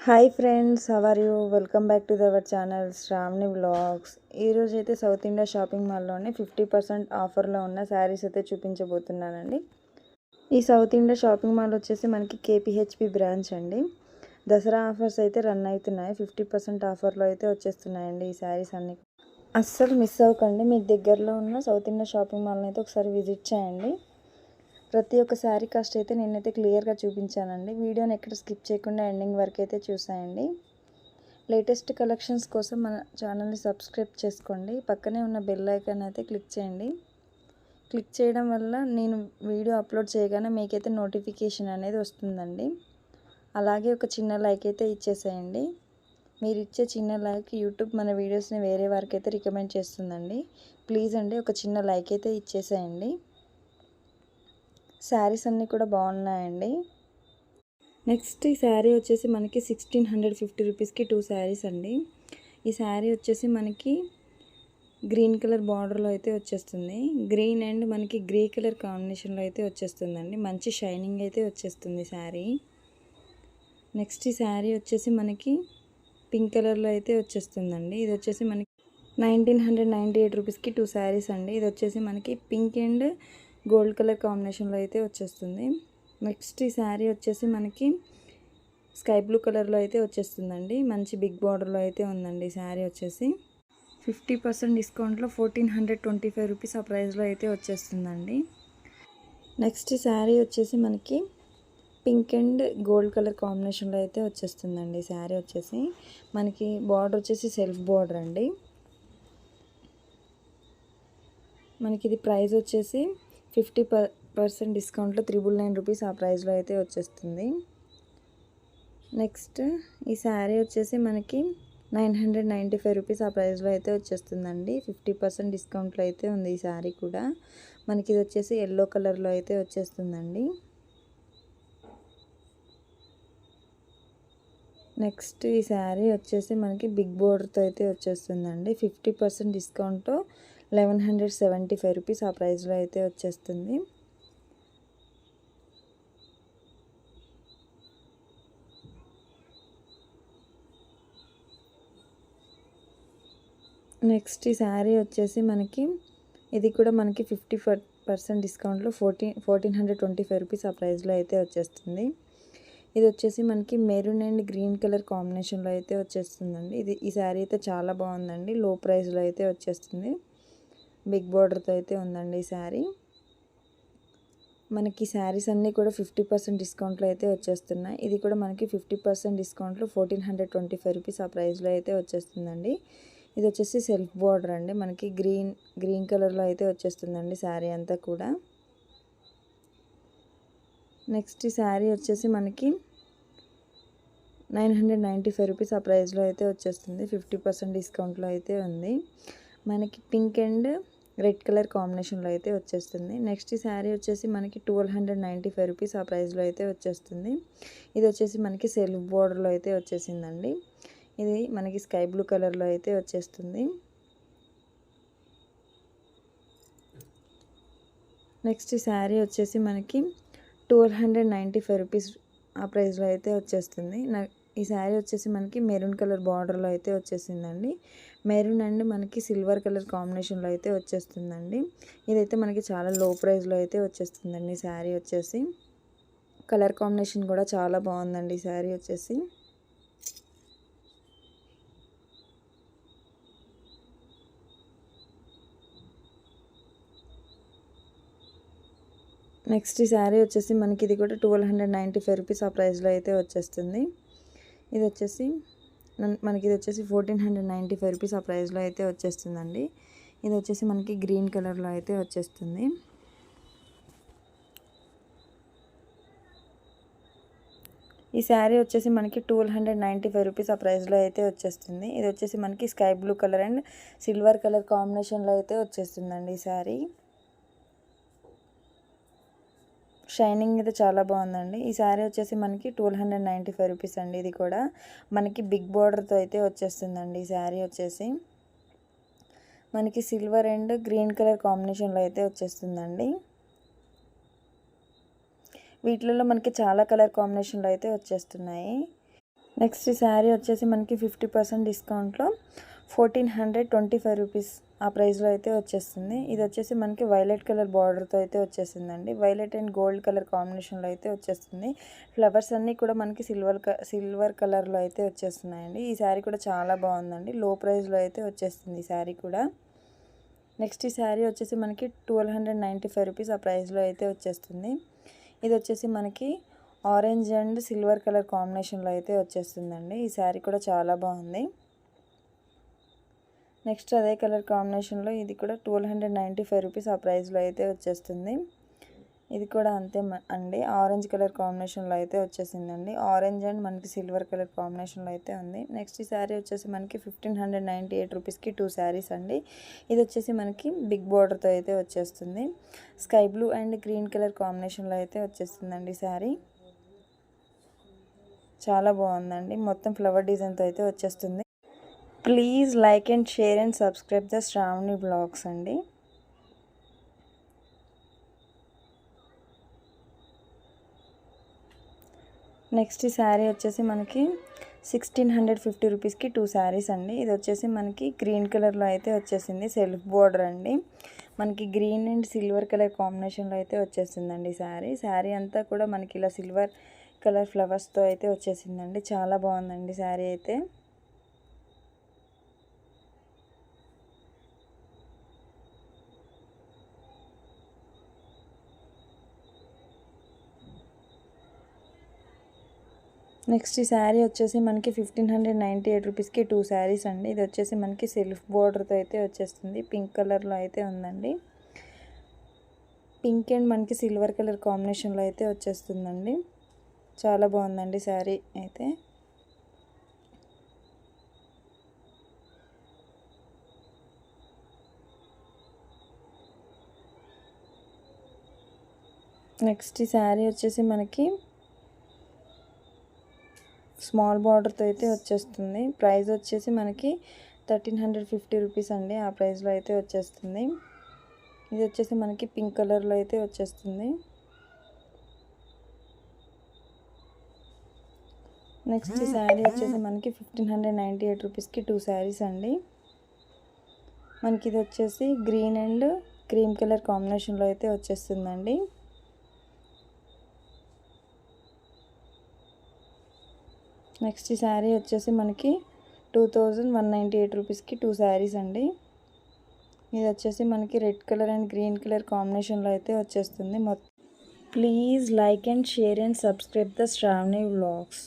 Hi friends, how are you? Welcome back to our channel Sravani vlogs. ఈరోజు అయితే south India shopping మాల్లోనే 50% ఆఫర్లో ఉన్న శారీస్ అయితే చూపించబోతున్నానండి. ఈ సౌత్ ఇండియా షాపింగ్ మాల్ వచ్చేసి మనకి కేపీహెచ్పి బ్రాంచ్ అండి. దసరా ఆఫర్స్ అయితే రన్ అవుతున్నాయి. 50% ఆఫర్లో అయితే వచ్చేస్తున్నాయండి ఈ శారీస్ అన్నీ. అస్సలు మిస్ అవ్వకండి. మీకు దగ్గరలో ఉన్న సౌత్ ఇండియా షాపింగ్ మాల్ని అయితే ఒకసారి విజిట్ చేయండి. ప్రతి ఒక్క శారీ కాస్ట్ అయితే నేనైతే క్లియర్గా చూపించానండి. వీడియోని ఎక్కడ స్కిప్ చేయకుండా ఎండింగ్ వరకు అయితే చూసాయండి. లేటెస్ట్ కలెక్షన్స్ కోసం మన ఛానల్ని సబ్స్క్రైబ్ చేసుకోండి. పక్కనే ఉన్న బెల్ ఐకాన్ అయితే క్లిక్ చేయండి. క్లిక్ చేయడం వల్ల నేను వీడియో అప్లోడ్ చేయగానే మీకైతే నోటిఫికేషన్ అనేది వస్తుందండి. అలాగే ఒక చిన్న లైక్ అయితే ఇచ్చేసేయండి. మీరు ఇచ్చే చిన్న లైక్ యూట్యూబ్ మన వీడియోస్ని వేరే వారికి అయితే రికమెండ్ చేస్తుందండి. ప్లీజ్ అండి, ఒక చిన్న లైక్ అయితే ఇచ్చేసేయండి. శారీస్ అన్నీ కూడా బాగున్నాయండి. నెక్స్ట్ ఈ శారీ వచ్చేసి మనకి 1650 రూపీస్కి 2 శారీస్ అండి. ఈ శారీ వచ్చేసి మనకి గ్రీన్ కలర్ బార్డర్లో అయితే వచ్చేస్తుంది. గ్రీన్ అండ్ మనకి గ్రే కలర్ కాంబినేషన్లో అయితే వచ్చేస్తుందండి. మంచి షైనింగ్ అయితే వచ్చేస్తుంది శారీ. నెక్స్ట్ ఈ శారీ వచ్చేసి మనకి పింక్ కలర్లో అయితే వచ్చేస్తుందండి. ఇది వచ్చేసి మనకి 1998 రూపీస్కి 2 శారీస్ అండి. ఇది వచ్చేసి మనకి పింక్ అండ్ గోల్డ్ కలర్ కాంబినేషన్లో అయితే వచ్చేస్తుంది. నెక్స్ట్ ఈ శారీ వచ్చేసి మనకి స్కై బ్లూ కలర్లో అయితే వచ్చేస్తుందండి. మంచి బిగ్ బార్డర్లో అయితే ఉందండి ఈ శారీ వచ్చేసి. 50% డిస్కౌంట్లో 1425 రూపీస్ ఆ ప్రైస్లో అయితే వచ్చేస్తుందండి. నెక్స్ట్ ఈ శారీ వచ్చేసి మనకి పింక్ అండ్ గోల్డ్ కలర్ కాంబినేషన్లో అయితే వచ్చేస్తుందండి. ఈ శారీ వచ్చేసి మనకి బార్డర్ వచ్చేసి సెల్ఫ్ బార్డర్ అండి. మనకి ఇది ప్రైస్ వచ్చేసి 50% డిస్కౌంట్లో 999 రూపీస్ ఆ ప్రైస్లో అయితే వచ్చేస్తుంది. నెక్స్ట్ ఈ శారీ వచ్చేసి మనకి 995 రూపీస్ ఆ ప్రైస్లో అయితే వచ్చేస్తుందండి. 50% డిస్కౌంట్లో అయితే ఉంది ఈ శారీ కూడా. మనకి ఇది వచ్చేసి ఎల్లో కలర్లో అయితే వచ్చేస్తుందండి. నెక్స్ట్ ఈ శారీ వచ్చేసి మనకి బిగ్ బోర్డర్తో అయితే వచ్చేస్తుందండి. 50% డిస్కౌంట్తో 1175 రూపీస్ ఆ ప్రైస్లో అయితే వచ్చేస్తుంది. నెక్స్ట్ ఈ శారీ వచ్చేసి మనకి ఇది కూడా మనకి 50% డిస్కౌంట్లో 1425 రూపీస్ ఆ ప్రైస్లో అయితే వచ్చేస్తుంది. ఇది వచ్చేసి మనకి మెరూన్ అండ్ గ్రీన్ కలర్ కాంబినేషన్లో అయితే వచ్చేస్తుందండి. ఈ శారీ అయితే చాలా బాగుందండి. లో ప్రైస్లో అయితే వచ్చేస్తుంది. బిగ్ బార్డర్తో అయితే ఉందండి ఈ శారీ. మనకి శారీస్ అన్నీ కూడా 50% డిస్కౌంట్లో అయితే వచ్చేస్తున్నాయి. ఇది కూడా మనకి 50% డిస్కౌంట్లో 1425 రూపీస్ ఆ ప్రైస్లో అయితే వచ్చేస్తుందండి. ఇది వచ్చేసి సెల్ఫ్ బార్డర్ అండి. మనకి గ్రీన్ కలర్లో అయితే వచ్చేస్తుందండి శారీ అంతా కూడా. నెక్స్ట్ ఈ శారీ వచ్చేసి మనకి 995 రూపీస్ ఆ ప్రైస్లో అయితే వచ్చేస్తుంది. 50% డిస్కౌంట్లో అయితే ఉంది. మనకి పింక్ అండ్ రెడ్ కలర్ కాంబినేషన్లో అయితే వచ్చేస్తుంది. నెక్స్ట్ ఈ శారీ వచ్చేసి మనకి 1295 రూపీస్ ఆ ప్రైస్లో అయితే వచ్చేస్తుంది. ఇది వచ్చేసి మనకి సెల్ఫ్ బోర్డర్లో అయితే వచ్చేసిందండి. ఇది మనకి స్కై బ్లూ కలర్లో అయితే వచ్చేస్తుంది. నెక్స్ట్ ఈ శారీ వచ్చేసి మనకి 1295 రూపీస్ ఆ ప్రైస్లో అయితే వచ్చేస్తుంది. ఈ శారీ వచ్చేసి మనకి మెరూన్ కలర్ బార్డర్లో అయితే వచ్చేసిందండి. మెరూన్ అండ్ మనకి సిల్వర్ కలర్ కాంబినేషన్లో అయితే వచ్చేస్తుందండి. ఇదైతే మనకి చాలా లో ప్రైస్లో అయితే వచ్చేస్తుందండి శారీ వచ్చేసి. కలర్ కాంబినేషన్ కూడా చాలా బాగుందండి ఈ శారీ వచ్చేసి. నెక్స్ట్ ఈ శారీ వచ్చేసి మనకి ఇది కూడా 1295 రూపీస్ ఆ ప్రైస్లో అయితే వచ్చేస్తుంది. ఇది వచ్చేసి మనకి ఇది వచ్చేసి 1495 రూపీస్ ఆ ప్రైస్లో అయితే వచ్చేస్తుందండి. ఇది వచ్చేసి మనకి గ్రీన్ కలర్లో అయితే వచ్చేస్తుంది. ఈ శారీ వచ్చేసి మనకి 1295 రూపీస్ ఆ ప్రైస్లో అయితే వచ్చేస్తుంది. ఇది వచ్చేసి మనకి sky blue colour and silver colour కాంబినేషన్లో అయితే వచ్చేస్తుందండి ఈ శారీ. షైనింగ్ అయితే చాలా బాగుందండి. ఈ శారీ వచ్చేసి మనకి 1295 రూపీస్ అండి. ఇది కూడా మనకి బిగ్ బార్డర్తో అయితే వచ్చేస్తుందండి ఈ శారీ వచ్చేసి. మనకి సిల్వర్ అండ్ గ్రీన్ కలర్ కాంబినేషన్లో అయితే వచ్చేస్తుందండి. వీటిలలో మనకి చాలా కలర్ కాంబినేషన్లో అయితే వచ్చేస్తున్నాయి. నెక్స్ట్ ఈ శారీ వచ్చేసి మనకి 50% డిస్కౌంట్లో 1425 రూపీస్ ఆ ప్రైస్లో అయితే వచ్చేస్తుంది. ఇది వచ్చేసి మనకి వైలెట్ కలర్ బార్డర్తో అయితే వచ్చేసిందండి. వైలెట్ అండ్ గోల్డ్ కలర్ కాంబినేషన్లో అయితే వచ్చేస్తుంది. ఫ్లవర్స్ అన్నీ కూడా మనకి సిల్వర్ కలర్లో అయితే వచ్చేస్తున్నాయండి. ఈ శారీ కూడా చాలా బాగుందండి. లో ప్రైస్లో అయితే వచ్చేస్తుంది ఈ శారీ కూడా. నెక్స్ట్ ఈ శారీ వచ్చేసి మనకి 1295 రూపీస్ ఆ ప్రైస్లో అయితే వచ్చేస్తుంది. ఇది వచ్చేసి మనకి ఆరెంజ్ అండ్ సిల్వర్ కలర్ కాంబినేషన్లో అయితే వచ్చేస్తుందండి. ఈ శారీ కూడా చాలా బాగుంది. నెక్స్ట్ అదే కలర్ కాంబినేషన్లో ఇది కూడా 1295 రూపీస్ ఆ ప్రైస్లో అయితే వచ్చేస్తుంది. ఇది కూడా అంతే అండి. ఆరెంజ్ కలర్ కాంబినేషన్లో అయితే వచ్చేసిందండి. ఆరెంజ్ అండ్ మనకి సిల్వర్ కలర్ కాంబినేషన్లో అయితే ఉంది. నెక్స్ట్ ఈ శారీ వచ్చేసి మనకి 1598 రూపీస్కి 2 శారీస్ అండి. ఇది వచ్చేసి మనకి బిగ్ బార్డర్తో అయితే వచ్చేస్తుంది. Sky blue and green colour కాంబినేషన్లో అయితే వచ్చేస్తుందండి శారీ. చాలా బాగుందండి. మొత్తం ఫ్లవర్ డిజైన్తో అయితే వచ్చేస్తుంది. Please like and share and subscribe the Sravani blogs అండి. నెక్స్ట్ ఈ శారీ వచ్చేసి మనకి 1650 రూపీస్కి 2 శారీస్ అండి. ఇది వచ్చేసి మనకి గ్రీన్ కలర్లో అయితే వచ్చేసింది. సెల్ఫ్ బోర్డర్ అండి. మనకి గ్రీన్ అండ్ సిల్వర్ కలర్ కాంబినేషన్లో అయితే వచ్చేసిందండి శారీ అంతా కూడా మనకి ఇలా సిల్వర్ కలర్ ఫ్లవర్స్తో అయితే వచ్చేసిందండి. చాలా బాగుందండి శారీ అయితే. నెక్స్ట్ ఈ శారీ వచ్చేసి మనకి 1598 రూపీస్కి 2 శారీస్ అండి. ఇది వచ్చేసి మనకి సెల్ఫ్ బోర్డర్తో అయితే వచ్చేస్తుంది. పింక్ కలర్లో అయితే ఉందండి. పింక్ అండ్ మనకి సిల్వర్ కలర్ కాంబినేషన్లో అయితే వచ్చేస్తుందండి. చాలా బాగుందండి శారీ అయితే. నెక్స్ట్ ఈ శారీ వచ్చేసి మనకి స్మాల్ బార్డర్తో అయితే వచ్చేస్తుంది. ప్రైస్ వచ్చేసి మనకి 1350 రూపీస్ అండి. ఆ ప్రైస్లో అయితే వచ్చేస్తుంది. ఇది వచ్చేసి మనకి పింక్ కలర్లో అయితే వచ్చేస్తుంది. నెక్స్ట్ శారీ వచ్చేసి మనకి 1598 రూపీస్కి 2 శారీస్ అండి. మనకి ఇది వచ్చేసి గ్రీన్ అండ్ క్రీమ్ కలర్ కాంబినేషన్లో అయితే వచ్చేస్తుందండి. నెక్స్ట్ ఈ శారీ వచ్చేసి మనకి 2198 రూపీస్కి 2 శారీస్ అండి. ఇది వచ్చేసి మనకి red colour and green colour కాంబినేషన్లో అయితే వచ్చేస్తుంది. Please like and share and subscribe the Sravani vlogs.